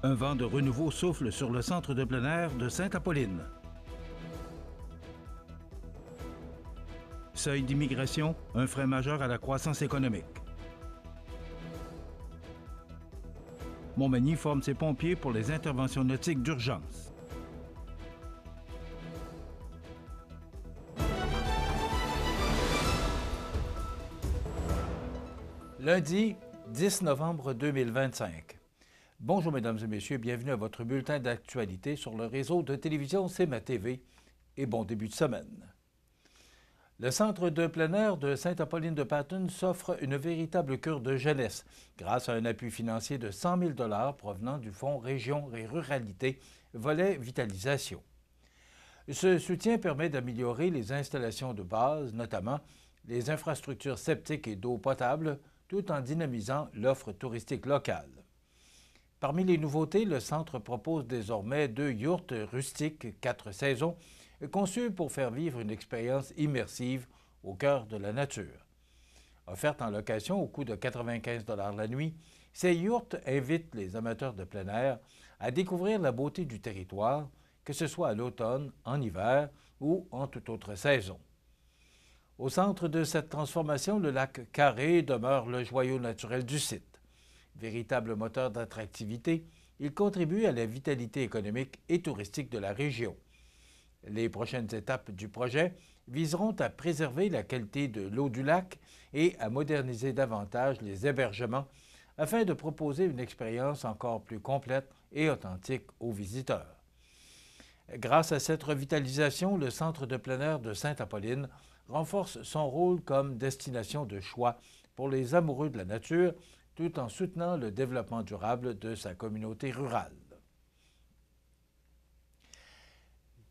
Un vent de renouveau souffle sur le centre de plein air de Sainte-Apolline. Seuil d'immigration, un frein majeur à la croissance économique. Montmagny forme ses pompiers pour les interventions nautiques d'urgence. Lundi 10 novembre 2025. Bonjour mesdames et messieurs, bienvenue à votre bulletin d'actualité sur le réseau de télévision CMA-TV et bon début de semaine. Le centre de plein air de Sainte-Apolline-de-Patten s'offre une véritable cure de jeunesse grâce à un appui financier de 100 000 $ provenant du Fonds Région et Ruralité, volet Vitalisation. Ce soutien permet d'améliorer les installations de base, notamment les infrastructures septiques et d'eau potable, tout en dynamisant l'offre touristique locale. Parmi les nouveautés, le centre propose désormais 2 yourtes rustiques 4 saisons, conçues pour faire vivre une expérience immersive au cœur de la nature. Offertes en location au coût de 95 $ la nuit, ces yourtes invitent les amateurs de plein air à découvrir la beauté du territoire, que ce soit à l'automne, en hiver ou en toute autre saison. Au centre de cette transformation, le lac Carré demeure le joyau naturel du site. Véritable moteur d'attractivité, il contribue à la vitalité économique et touristique de la région. Les prochaines étapes du projet viseront à préserver la qualité de l'eau du lac et à moderniser davantage les hébergements afin de proposer une expérience encore plus complète et authentique aux visiteurs. Grâce à cette revitalisation, le centre de plein air de Sainte-Apolline renforce son rôle comme destination de choix pour les amoureux de la nature, tout en soutenant le développement durable de sa communauté rurale.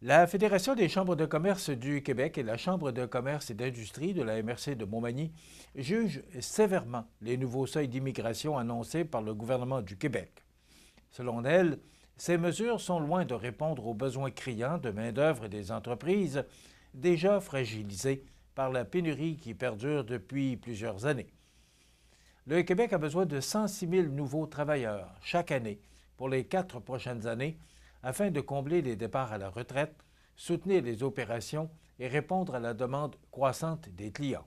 La Fédération des chambres de commerce du Québec et la Chambre de commerce et d'industrie de la MRC de Montmagny jugent sévèrement les nouveaux seuils d'immigration annoncés par le gouvernement du Québec. Selon elles, ces mesures sont loin de répondre aux besoins criants de main-d'œuvre des entreprises, déjà fragilisées par la pénurie qui perdure depuis plusieurs années. Le Québec a besoin de 106 000 nouveaux travailleurs chaque année pour les 4 prochaines années afin de combler les départs à la retraite, soutenir les opérations et répondre à la demande croissante des clients.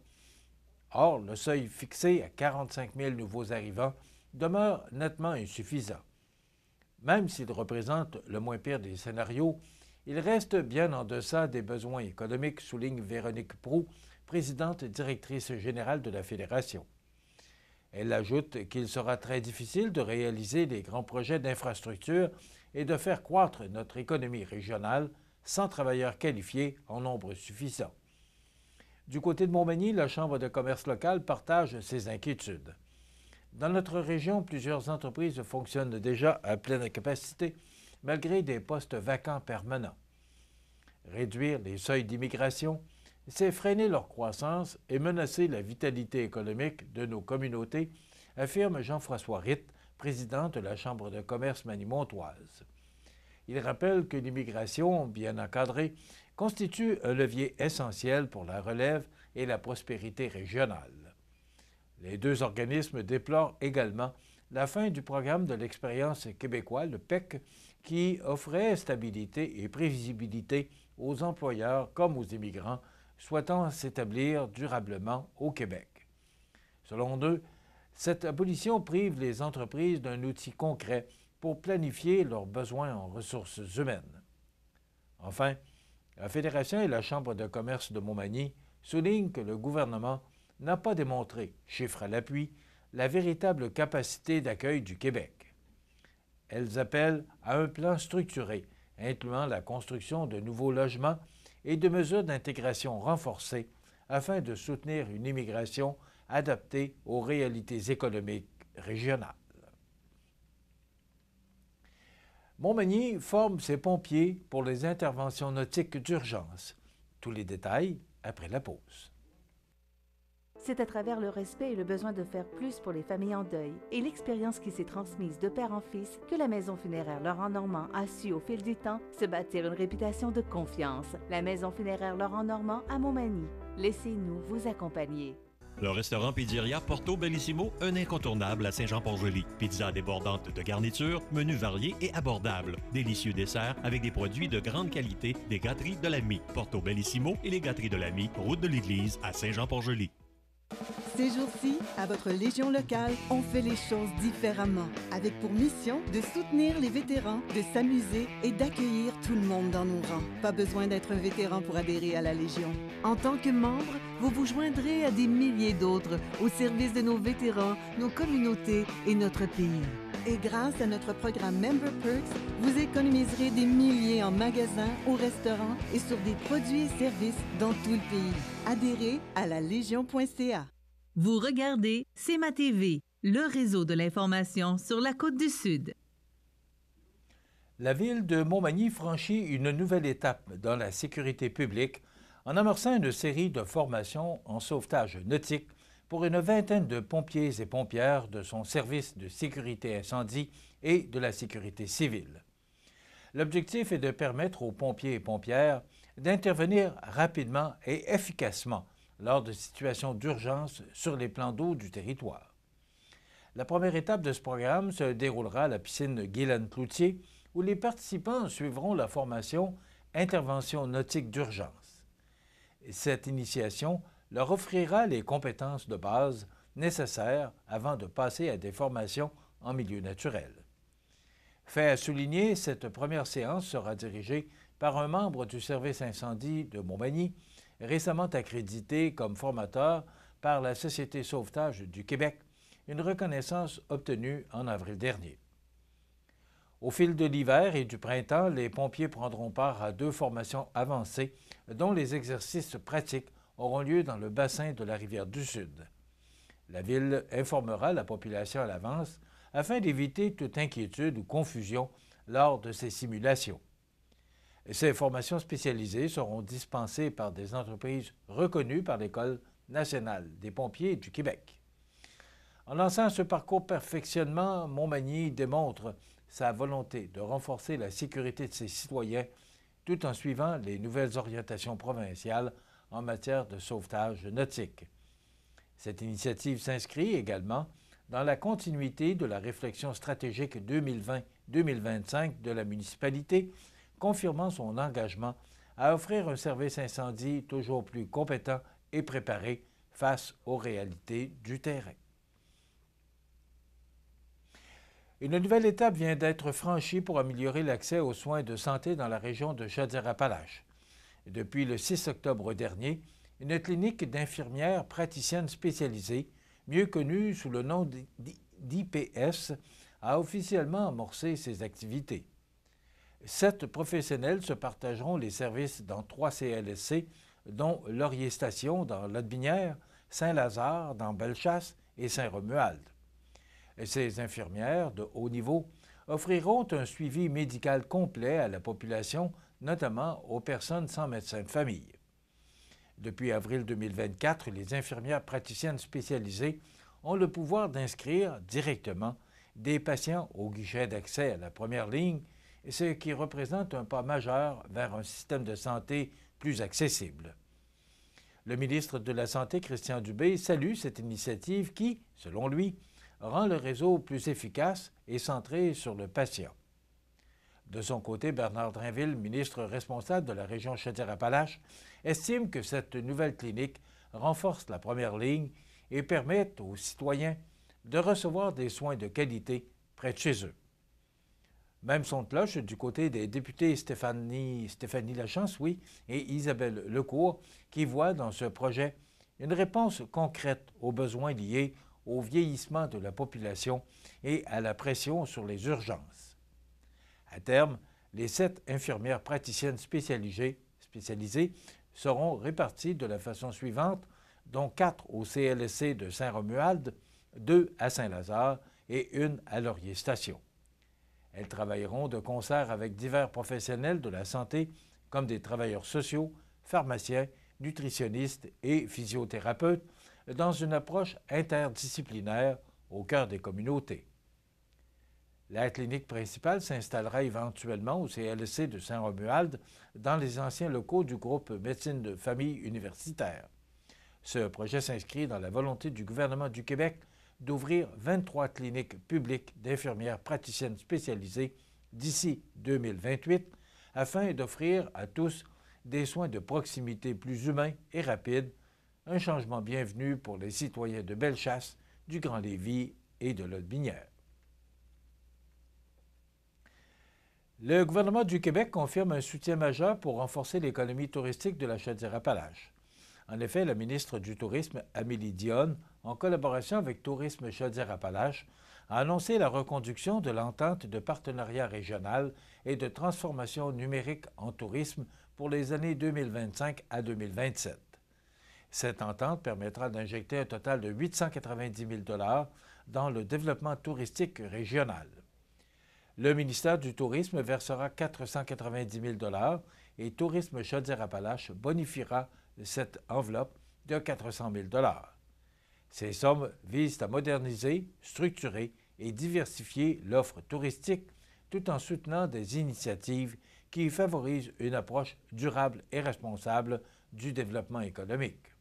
Or, le seuil fixé à 45 000 nouveaux arrivants demeure nettement insuffisant. Même s'il représente le moins pire des scénarios, il reste bien en deçà des besoins économiques, souligne Véronique Proulx, présidente directrice générale de la Fédération. Elle ajoute qu'il sera très difficile de réaliser les grands projets d'infrastructure et de faire croître notre économie régionale sans travailleurs qualifiés en nombre suffisant. Du côté de Montmagny, la Chambre de commerce locale partage ces inquiétudes. Dans notre région, plusieurs entreprises fonctionnent déjà à pleine capacité, malgré des postes vacants permanents. Réduire les seuils d'immigration, c'est freiner leur croissance et menacer la vitalité économique de nos communautés, affirme Jean-François Ritt, président de la Chambre de commerce magny-montoise. Il rappelle que l'immigration, bien encadrée, constitue un levier essentiel pour la relève et la prospérité régionale. Les deux organismes déplorent également la fin du programme de l'expérience québécois, le PEQ, qui offrait stabilité et prévisibilité aux employeurs comme aux immigrants souhaitant s'établir durablement au Québec. Selon eux, cette abolition prive les entreprises d'un outil concret pour planifier leurs besoins en ressources humaines. Enfin, la Fédération et la Chambre de commerce de Montmagny soulignent que le gouvernement n'a pas démontré, chiffre à l'appui, la véritable capacité d'accueil du Québec. Elles appellent à un plan structuré, incluant la construction de nouveaux logements et de mesures d'intégration renforcées afin de soutenir une immigration adaptée aux réalités économiques régionales. Montmagny forme ses pompiers pour les interventions nautiques d'urgence. Tous les détails après la pause. C'est à travers le respect et le besoin de faire plus pour les familles en deuil et l'expérience qui s'est transmise de père en fils que la Maison funéraire Laurent Normand a su au fil du temps se bâtir une réputation de confiance. La Maison funéraire Laurent Normand à Montmagny. Laissez-nous vous accompagner. Le restaurant Pizzeria Porto Bellissimo, un incontournable à Saint-Jean-Port-Joli. Pizza débordante de garniture, menu varié et abordable. Délicieux desserts avec des produits de grande qualité des gâteries de l'Ami. Porto Bellissimo et les gâteries de l'Ami, route de l'église à Saint-Jean-Port-Joli. Ces jours-ci, à votre Légion locale, on fait les choses différemment, avec pour mission de soutenir les vétérans, de s'amuser et d'accueillir tout le monde dans nos rangs. Pas besoin d'être un vétéran pour adhérer à la Légion. En tant que membre, vous vous joindrez à des milliers d'autres au service de nos vétérans, nos communautés et notre pays. Et grâce à notre programme Member Perks, vous économiserez des milliers en magasins, au restaurant et sur des produits et services dans tout le pays. Adhérez à la Légion.ca. Vous regardez CEMA TV, le réseau de l'information sur la Côte-du-Sud. La ville de Montmagny franchit une nouvelle étape dans la sécurité publique en amorçant une série de formations en sauvetage nautique pour une vingtaine de pompiers et pompières de son service de sécurité incendie et de la sécurité civile. L'objectif est de permettre aux pompiers et pompières d'intervenir rapidement et efficacement lors de situations d'urgence sur les plans d'eau du territoire. La première étape de ce programme se déroulera à la piscine Guylaine-Cloutier, où les participants suivront la formation Intervention nautique d'urgence. Cette initiation leur offrira les compétences de base nécessaires avant de passer à des formations en milieu naturel. Fait à souligner, cette première séance sera dirigée par un membre du service incendie de Montmagny, récemment accrédité comme formateur par la Société Sauvetage du Québec, une reconnaissance obtenue en avril dernier. Au fil de l'hiver et du printemps, les pompiers prendront part à 2 formations avancées, dont les exercices pratiques auront lieu dans le bassin de la rivière du Sud. La Ville informera la population à l'avance afin d'éviter toute inquiétude ou confusion lors de ces simulations. Ces formations spécialisées seront dispensées par des entreprises reconnues par l'École nationale des pompiers du Québec. En lançant ce parcours perfectionnement, Montmagny démontre sa volonté de renforcer la sécurité de ses citoyens tout en suivant les nouvelles orientations provinciales en matière de sauvetage nautique. Cette initiative s'inscrit également dans la continuité de la réflexion stratégique 2020-2025 de la municipalité, confirmant son engagement à offrir un service incendie toujours plus compétent et préparé face aux réalités du terrain. Une nouvelle étape vient d'être franchie pour améliorer l'accès aux soins de santé dans la région de Chaudière-Appalaches. Depuis le 6 octobre dernier, une clinique d'infirmières praticiennes spécialisées, mieux connue sous le nom d'IPS, a officiellement amorcé ses activités. 7 professionnels se partageront les services dans 3 CLSC, dont Laurier-Station dans Lotbinière, Saint-Lazare dans Bellechasse et Saint-Romuald. Ces infirmières de haut niveau offriront un suivi médical complet à la population, notamment aux personnes sans médecin de famille. Depuis avril 2024, les infirmières praticiennes spécialisées ont le pouvoir d'inscrire directement des patients au guichet d'accès à la première ligne, ce qui représente un pas majeur vers un système de santé plus accessible. Le ministre de la Santé, Christian Dubé, salue cette initiative qui, selon lui, rend le réseau plus efficace et centré sur le patient. De son côté, Bernard Drainville, ministre responsable de la région Chaudière-Appalaches, estime que cette nouvelle clinique renforce la première ligne et permet aux citoyens de recevoir des soins de qualité près de chez eux. Même son de cloche du côté des députés Stéphanie Lachance, et Isabelle Lecourt, qui voient dans ce projet une réponse concrète aux besoins liés au vieillissement de la population et à la pression sur les urgences. À terme, les 7 infirmières praticiennes spécialisées seront réparties de la façon suivante, dont 4 au CLSC de Saint-Romuald, 2 à Saint-Lazare et 1 à Laurier-Station. Elles travailleront de concert avec divers professionnels de la santé, comme des travailleurs sociaux, pharmaciens, nutritionnistes et physiothérapeutes, dans une approche interdisciplinaire au cœur des communautés. La clinique principale s'installera éventuellement au CLSC de Saint-Romuald, dans les anciens locaux du groupe Médecine de famille universitaire. Ce projet s'inscrit dans la volonté du gouvernement du Québec d'ouvrir 23 cliniques publiques d'infirmières praticiennes spécialisées d'ici 2028 afin d'offrir à tous des soins de proximité plus humains et rapides, un changement bienvenu pour les citoyens de Bellechasse, du Grand-Lévis et de Lotbinière. Le gouvernement du Québec confirme un soutien majeur pour renforcer l'économie touristique de la Chaudière-Appalaches. En effet, la ministre du Tourisme, Amélie Dionne, en collaboration avec Tourisme Chaudière-Appalaches, a annoncé la reconduction de l'entente de partenariat régional et de transformation numérique en tourisme pour les années 2025 à 2027. Cette entente permettra d'injecter un total de 890 000 $ dans le développement touristique régional. Le ministère du Tourisme versera 490 000 $ et Tourisme Chaudière-Appalaches bonifiera cette enveloppe de 400 000 $. Ces sommes visent à moderniser, structurer et diversifier l'offre touristique tout en soutenant des initiatives qui favorisent une approche durable et responsable du développement économique.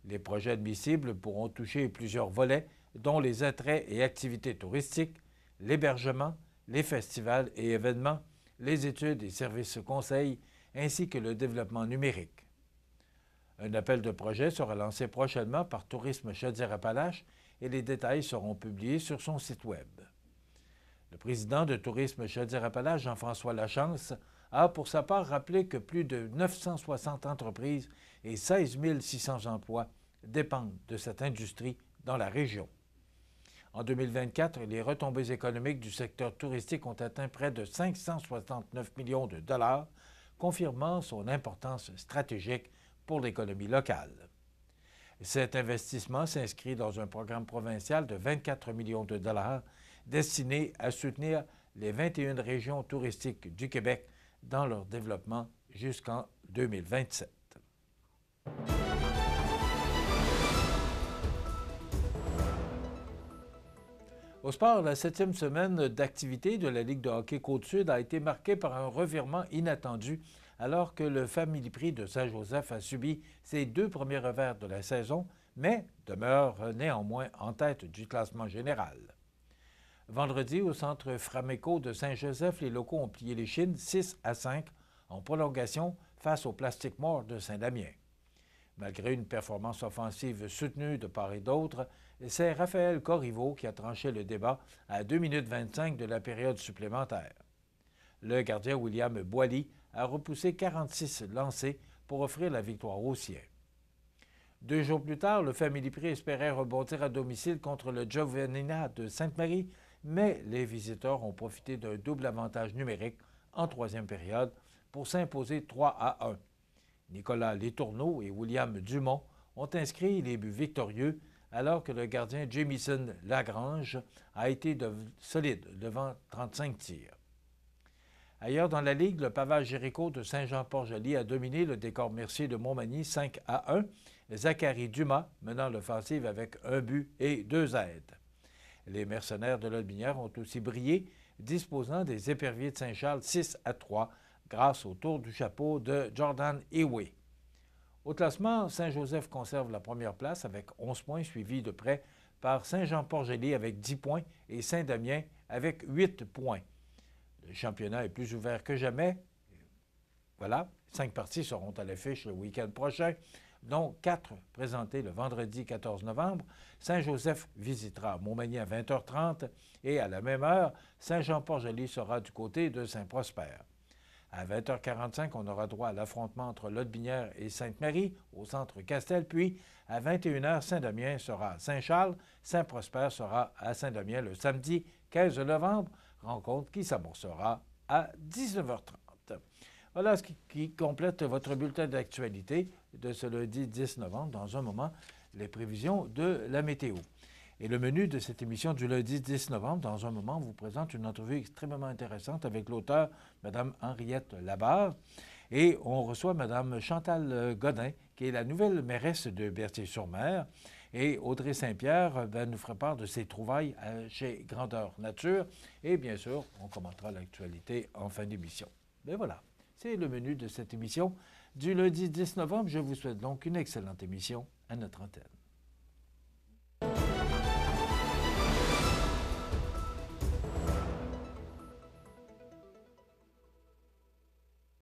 Les projets admissibles pourront toucher plusieurs volets, dont les attraits et activités touristiques, l'hébergement, les festivals et événements, les études et services conseils, ainsi que le développement numérique. Un appel de projet sera lancé prochainement par Tourisme Chaudière-Appalaches et les détails seront publiés sur son site Web. Le président de Tourisme Chaudière-Appalaches, Jean-François Lachance, a pour sa part rappelé que plus de 960 entreprises et 16 600 emplois dépendent de cette industrie dans la région. En 2024, les retombées économiques du secteur touristique ont atteint près de 569 millions de dollars, confirmant son importance stratégique pour l'économie locale. Cet investissement s'inscrit dans un programme provincial de 24 millions de dollars destiné à soutenir les 21 régions touristiques du Québec dans leur développement jusqu'en 2027. Au sport, la 7e semaine d'activité de la Ligue de hockey Côte-Sud a été marquée par un revirement inattendu alors que le Family Prix de Saint-Joseph a subi ses 2 premiers revers de la saison, mais demeure néanmoins en tête du classement général. Vendredi, au centre Frameco de Saint-Joseph, les locaux ont plié les chines 6-5 en prolongation face au Plastic Mort de Saint-Damien. Malgré une performance offensive soutenue de part et d'autre, c'est Raphaël Corriveau qui a tranché le débat à 2 minutes 25 de la période supplémentaire. Le gardien William Boily a repoussé 46 lancers pour offrir la victoire aux siens. 2 jours plus tard, le Family Prix espérait rebondir à domicile contre le Giovannina de Sainte-Marie, mais les visiteurs ont profité d'un double avantage numérique en 3e période pour s'imposer 3-1. Nicolas Letourneau et William Dumont ont inscrit les buts victorieux alors que le gardien Jamison Lagrange a été solide devant 35 tirs. Ailleurs dans la Ligue, le Pavage Jéricho de Saint-Jean-Port-Joli a dominé le décor Mercier de Montmagny 5-1, Zachary Dumas menant l'offensive avec 1 but et 2 aides. Les mercenaires de Lotbinière ont aussi brillé, disposant des éperviers de Saint-Charles 6-3 grâce au tour du chapeau de Jordan Ewe. Au classement, Saint-Joseph conserve la première place avec 11 points, suivi de près par Saint-Jean-Port-Joli avec 10 points et Saint-Damien avec 8 points. Le championnat est plus ouvert que jamais. Voilà, 5 parties seront à l'affiche le week-end prochain, dont 4 présentées le vendredi 14 novembre. Saint-Joseph visitera Montmagny à 20h30 et à la même heure, Saint-Jean-Port-Joli sera du côté de Saint-Prosper. À 20h45, on aura droit à l'affrontement entre Lotbinière et Sainte-Marie au centre Castel, puis à 21h, Saint-Damien sera à Saint-Charles, Saint-Prosper sera à Saint-Damien le samedi 15 novembre, rencontre qui s'amorcera à 19h30. Voilà ce qui complète votre bulletin d'actualité de ce lundi 10 novembre. Dans un moment, les prévisions de la météo. Et le menu de cette émission du lundi 10 novembre, dans un moment, vous présente une entrevue extrêmement intéressante avec l'auteur, Mme Henriette Labarre. Et on reçoit Mme Chantal Godin, qui est la nouvelle mairesse de Berthier-sur-Mer. Et Audrey Saint-Pierre nous fera part de ses trouvailles chez Grandeur Nature. Et bien sûr, on commentera l'actualité en fin d'émission. Mais voilà, c'est le menu de cette émission du lundi 10 novembre. Je vous souhaite donc une excellente émission. à notre antenne.